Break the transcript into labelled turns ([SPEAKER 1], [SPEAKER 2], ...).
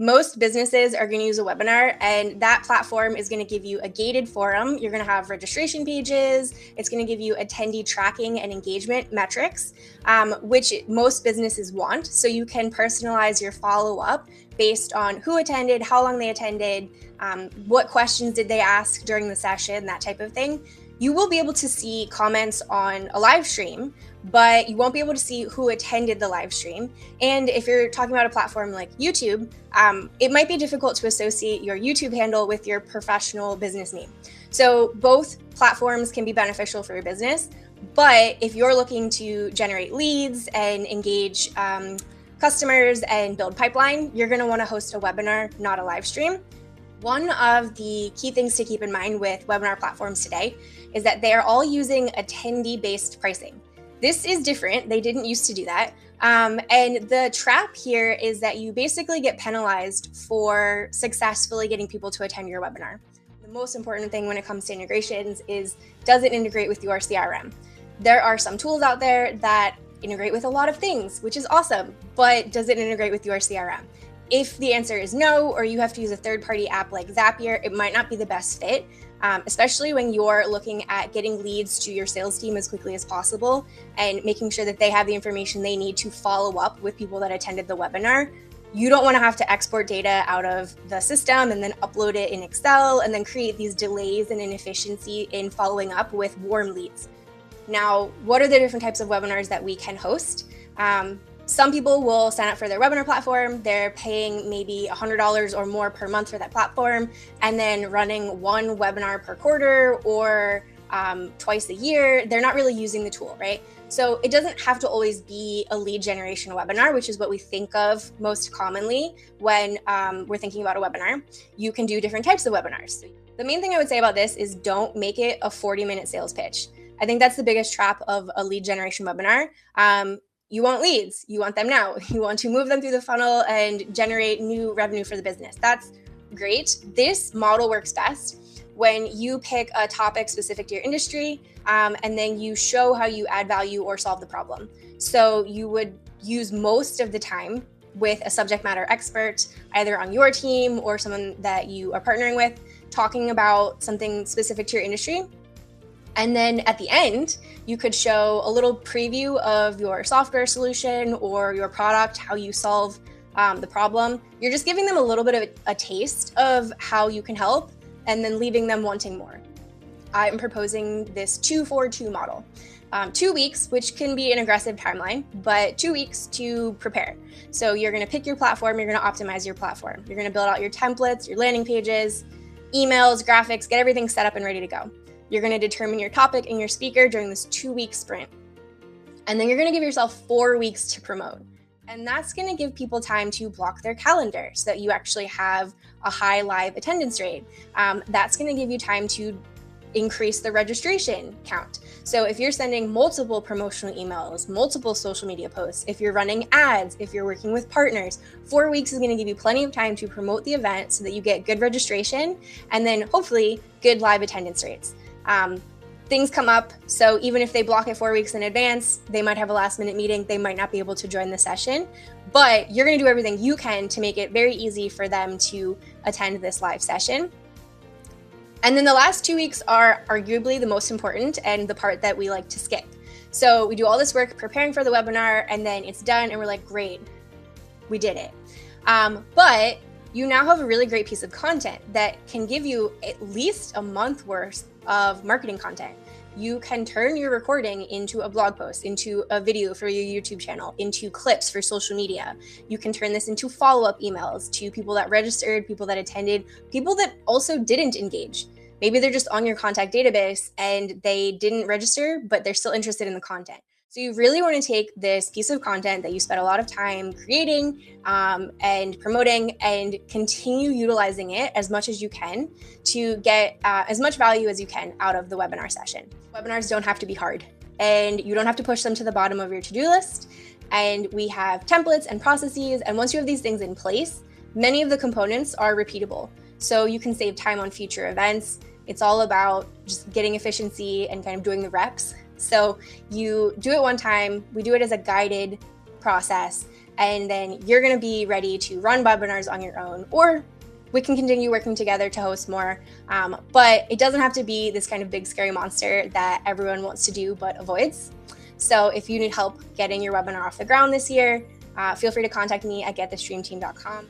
[SPEAKER 1] Most businesses are going to use a webinar, and that platform is going to give you a gated forum. You're going to have registration pages. It's going to give you attendee tracking and engagement metrics, which most businesses want. So you can personalize your follow-up based on who attended, how long they attended, what questions did they ask during the session, that type of thing. You will be able to see comments on a live stream, but you won't be able to see who attended the live stream. And if you're talking about a platform like YouTube, it might be difficult to associate your YouTube handle with your professional business name. So both platforms can be beneficial for your business, but if you're looking to generate leads and engage customers and build pipeline, you're going to want to host a webinar, not a live stream. One of the key things to keep in mind with webinar platforms today is that they are all using attendee-based pricing. This is different. They didn't used to do that. And the trap here is that you basically get penalized for successfully getting people to attend your webinar. The most important thing when it comes to integrations is, does it integrate with your CRM? There are some tools out there that integrate with a lot of things, which is awesome, but does it integrate with your CRM? If the answer is no, or you have to use a third-party app like Zapier, it might not be the best fit, especially when you're looking at getting leads to your sales team as quickly as possible and making sure that they have the information they need to follow up with people that attended the webinar. You don't want to have to export data out of the system and then upload it in Excel and then create these delays and inefficiency in following up with warm leads. Now, what are the different types of webinars that we can host? Some people will sign up for their webinar platform. They're paying maybe $100 or more per month for that platform, and then running one webinar per quarter or twice a year. They're not really using the tool, right? So it doesn't have to always be a lead generation webinar, which is what we think of most commonly when we're thinking about a webinar. You can do different types of webinars. The main thing I would say about this is don't make it a 40-minute sales pitch. I think that's the biggest trap of a lead generation webinar. You want leads, you want them now. You want to move them through the funnel and generate new revenue for the business. That's great. This model works best when you pick a topic specific to your industry, and then you show how you add value or solve the problem. So you would use most of the time with a subject matter expert, either on your team or someone that you are partnering with, talking about something specific to your industry. And then at the end, you could show a little preview of your software solution or your product, how you solve the problem. You're just giving them a little bit of a taste of how you can help and then leaving them wanting more. I'm proposing this 2-4-2 model. 2 weeks, which can be an aggressive timeline, but 2 weeks to prepare. So you're going to pick your platform, you're going to optimize your platform. You're going to build out your templates, your landing pages, emails, graphics, get everything set up and ready to go. You're going to determine your topic and your speaker during this 2-week sprint. And then you're going to give yourself 4 weeks to promote. And that's going to give people time to block their calendar so that you actually have a high live attendance rate. That's going to give you time to increase the registration count. So if you're sending multiple promotional emails, multiple social media posts, if you're running ads, if you're working with partners, 4 weeks is going to give you plenty of time to promote the event so that you get good registration and then hopefully good live attendance rates. Things come up, so even if they block it 4 weeks in advance, they might have a last-minute meeting, they might not be able to join the session, but you're going to do everything you can to make it very easy for them to attend this live session. And then the last 2 weeks are arguably the most important and the part that we like to skip. So we do all this work preparing for the webinar, and then it's done, and we're like, great, we did it. But you now have a really great piece of content that can give you at least a month worth of marketing content. You can turn your recording into a blog post, into a video for your YouTube channel, into clips for social media. You can turn this into follow-up emails to people that registered, people that attended, people that also didn't engage. Maybe they're just on your contact database and they didn't register, but they're still interested in the content. So you really want to take this piece of content that you spent a lot of time creating and promoting and continue utilizing it as much as you can to get as much value as you can out of the webinar session. Webinars don't have to be hard, and you don't have to push them to the bottom of your to-do list. And we have templates and processes, and once you have these things in place, many of the components are repeatable. So you can save time on future events. It's all about just getting efficiency and kind of doing the reps. So you do it one time, we do it as a guided process, and then you're going to be ready to run webinars on your own, or we can continue working together to host more. But it doesn't have to be this kind of big scary monster that everyone wants to do but avoids. So if you need help getting your webinar off the ground this year, feel free to contact me at getthestreamteam.com.